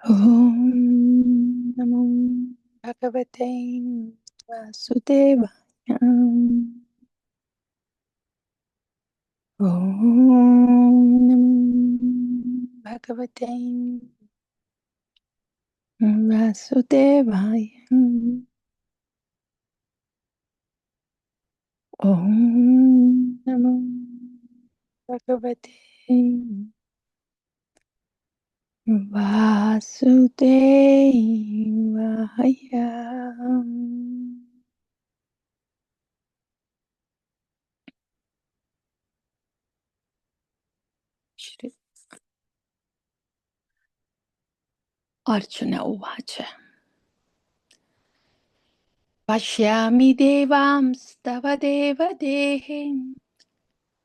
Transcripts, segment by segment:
Om Namo Bhagavate Vasudevaya. Om Namo Bhagavate Vasudevaya. Om Namo Bhagavate Vasudevaya. Shri Arjuna Uvacha. Pashyami devamstava deva dehe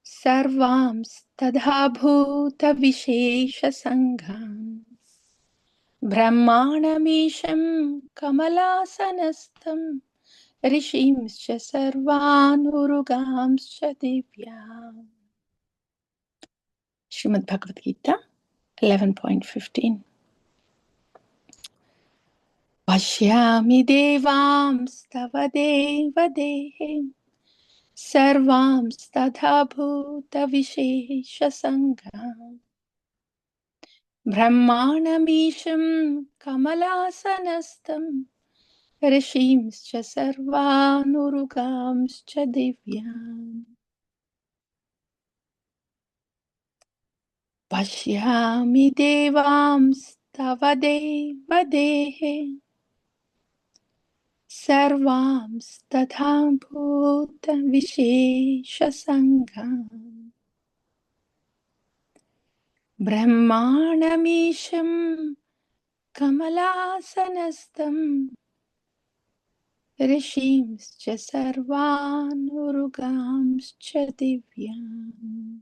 sarvamstadha bhuta vishesha sangham brahmanamisham kamalasanastam rishimscha sarvanurugamscha divyam. Srimad Bhagavad Gita 11.15. Pashyami devamstava deva dehe sarvamstadha bhuta vishesha sangham brahmanamisham kamalasanastam rishimscha sarvanurugamscha divyam. Pashyami devamstava deva dehe sarvamstadha bhuta vishesha sangham brahmanamisham kamalasanastam rishimscha sarvanurugamscha divyam.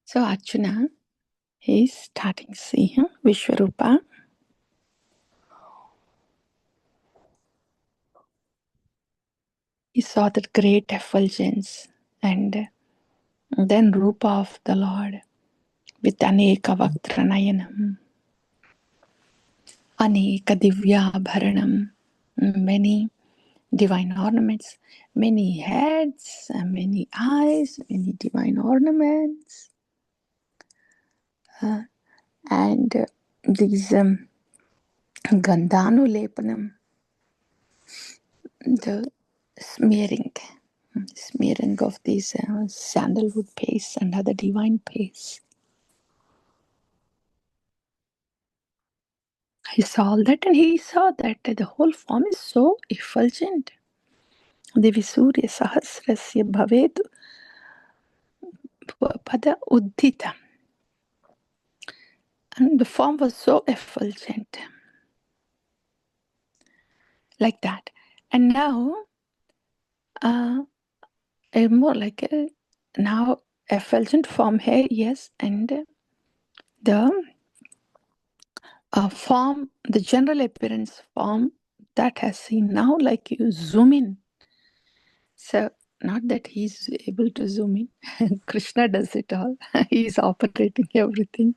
So Arjuna, he's starting to see Viśvarūpa. He saw that great effulgence and then Rupa of the Lord with Aneka Vaktranayanam, Aneka Divya Bharanam, many divine ornaments, many heads, many eyes, many divine ornaments. And these Gandhanulepanam, the smearing of these sandalwood paste and other divine paste. He saw all that and he saw that the whole form is so effulgent. Devi Surya Sahasrasya Bhavedu Pada Uddhita. And the form was so effulgent. Like that. And now, more like now effulgent form here, yes, and the form, the general appearance form that has seen now, like you zoom in. So, not that he's able to zoom in. Krishna does it all. He's operating everything.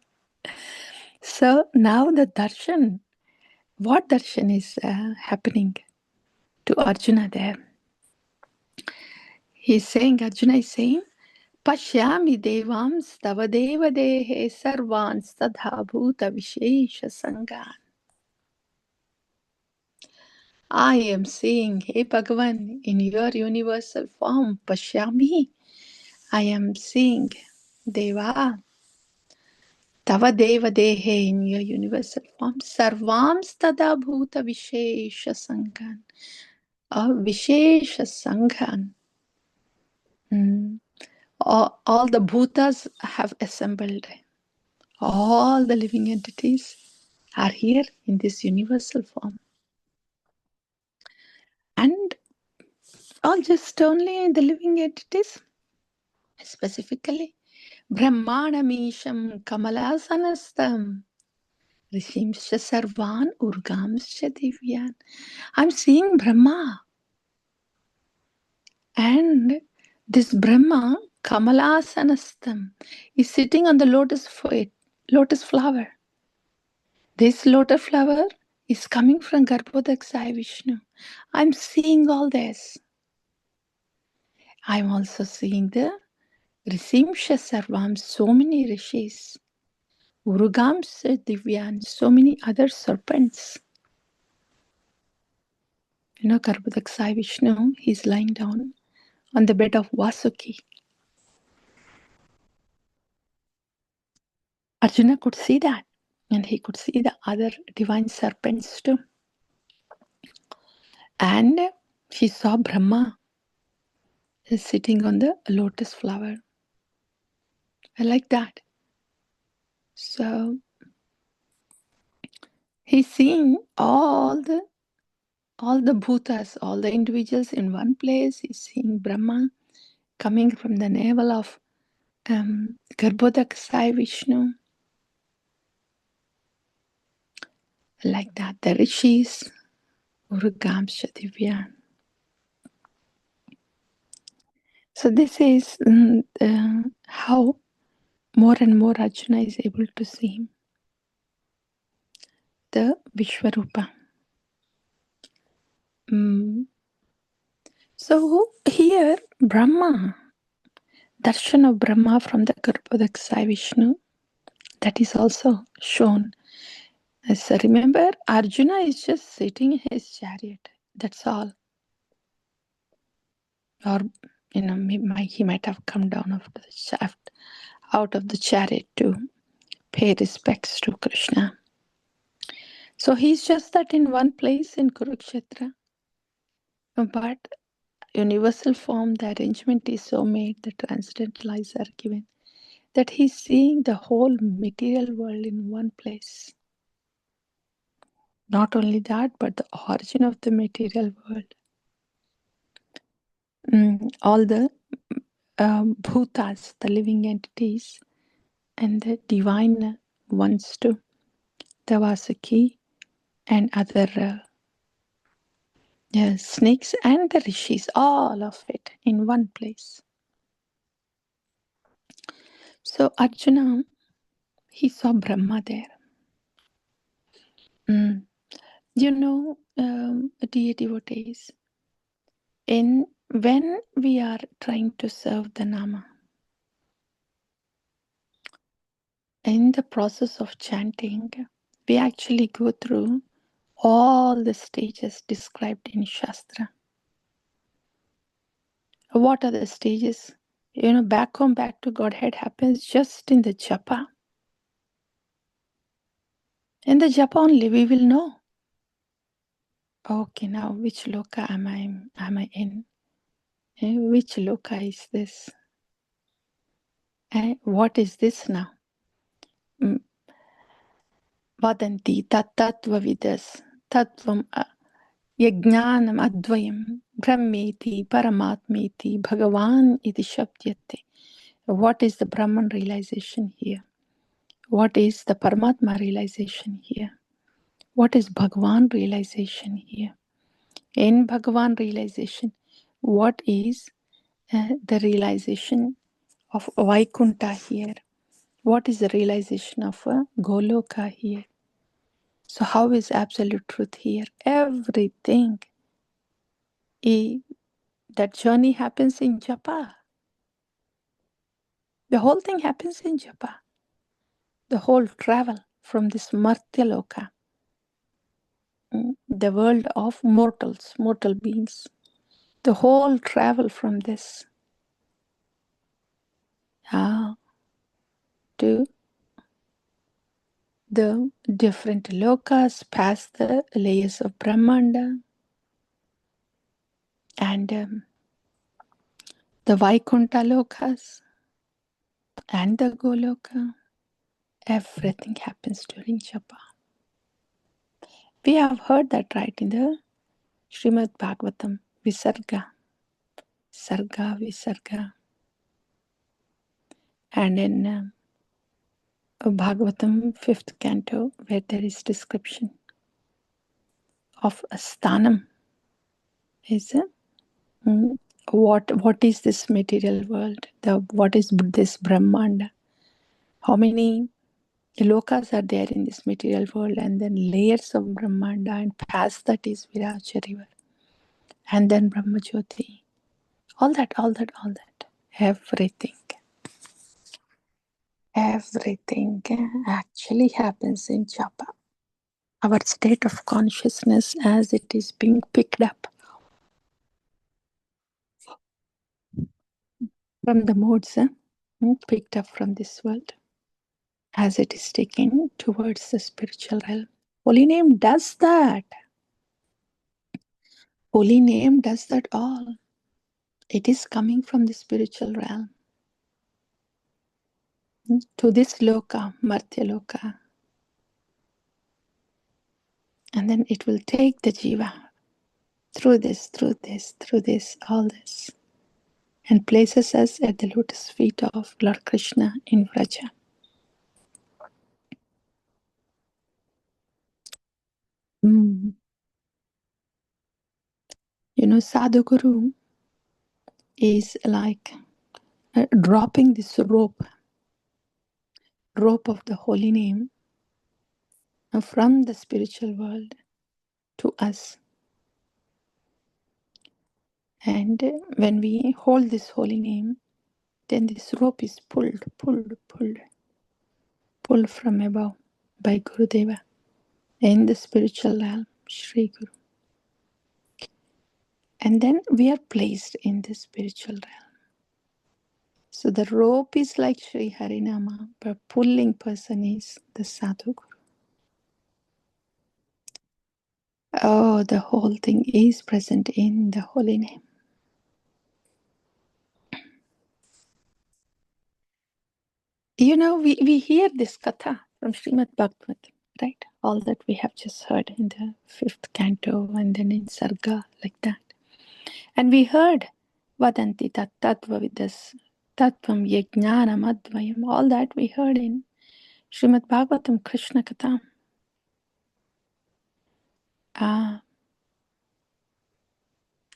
So, now the darshan, what darshan is happening to Arjuna there? Arjuna is saying, Pashyami devams tava deva dehe sarvans tadha bhuta vishesha sangan. I am seeing, hey Bhagavan, in your universal form, Pashyami, I am seeing Deva, Tava Deva Dehe in your universal form, Sarvams Tada Bhuta Vishesha Sanghan. Vishesha Sanghan. All the bhūtas have assembled. All the living entities are here in this universal form. And all just only the living entities, specifically Brahmanamisham Kamalasanastam Rishimsha Sarvan Urgamscha Divyan. I'm seeing Brahma. And this Brahma Kamalasanastam is sitting on the lotus feet. lotus flower. This lotus flower is coming from Garbhodakaśāyī Viṣṇu. I'm seeing all this. I'm also seeing the Risimsha Sarvam, so many ṛṣis, Urugamsa Divyan, so many other serpents. Garbhodakaśāyī Viṣṇu, he's lying down on the bed of Vasuki. Arjuna could see that, and he could see the other divine serpents too. And he saw Brahmā is sitting on the lotus flower. I like that. So he's seeing all the bhūtas, all the individuals in one place. He's seeing Brahmā coming from the navel of Garbhodakaśāyī Viṣṇu. Like that, the ṛṣis, Urugamsha Divyan. So this is how more and more Arjuna is able to see the Viśvarūpa. So here Brahmā, darshan of Brahmā from the Garbhodakaśāyī Viṣṇu, that is also shown. So remember, Arjuna is just sitting in his chariot. That's all. Or he might have come down off the shaft, out of the chariot to pay respects to Krishna. So he's just that in one place in Kurukshetra. But universal form, the arrangement is so made, the transcendental eyes are given, that he's seeing the whole material world in one place. Not only that, but the origin of the material world. All the bhūtas, the living entities, and the divine ones too, the Vasuki and other snakes and the ṛṣis, all of it in one place. So Arjuna, he saw Brahmā there. Dear devotees, when we are trying to serve the Nama, in the process of chanting, we actually go through all the stages described in Shastra. What are the stages? Back home, back to Godhead happens just in the japa. In the japa only we will know. Okay, now which loka am I in? Which loka is this? What is this now? Vadanti tattva vidas tattvam yajnanam advayam brahmeti paramatmeti bhagavan iti shabdyate. What is the Brahman realization here? What is the Paramatma realization here? What is Bhagavan realization here? In Bhagavan realization, what is the realization of Vaikuntha here? What is the realization of Goloka here? So how is absolute truth here? Everything. That journey happens in japa. The whole thing happens in japa. The whole travel from this Martya Loka, the world of mortals, mortal beings. The whole travel from this to the different lokas, past the layers of Brahmanda, and the Vaikuntha lokas, and the Goloka. Everything happens during japa. We have heard that right in the Srimad Bhagavatam, Visarga, Sarga, Visarga. And in Bhagavatam 5th canto, where there is description of a sthanam, is what is this material world? What is this Brahmanda? How many lokas are there in this material world, and then layers of Brahmanda, and past that is Viraja river, and then Brahmajyoti. All that. Everything actually happens in japa. Our state of consciousness as it is being picked up from the modes, picked up from this world, as it is taken towards the spiritual realm. Holy name does that. Holy name does that all. It is coming from the spiritual realm to this loka, Martya loka. And then it will take the jiva through this, all this, and places us at the lotus feet of Lord Krishna in Vraja. You know, Sadhguru is like dropping this rope of the holy name from the spiritual world to us. And when we hold this holy name, then this rope is pulled from above by Gurudeva in the spiritual realm, Śrī Guru. And then we are placed in the spiritual realm. So the rope is like Sri Harinama, but pulling person is the Sadhu Guru. Oh, the whole thing is present in the holy name. You know, we hear this katha from Srimad Bhagavatam, right? All that we have just heard in the 5th canto and then in Sarga, like that. And we heard Vadanti tat tattva vidas tattvam yajnanam advayam. All that we heard in Srimad Bhagavatam Krishna Katha.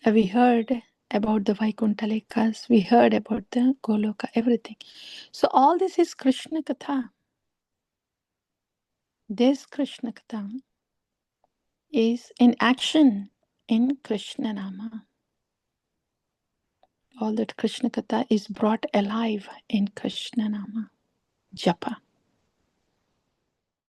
We heard about the Vaikuntalekas, we heard about the Goloka, everything. So all this is Krishna Katha. This Krishna Katha is in action in Krishna Nama. All that Krishna Katha is brought alive in Krishna Nama. Japa.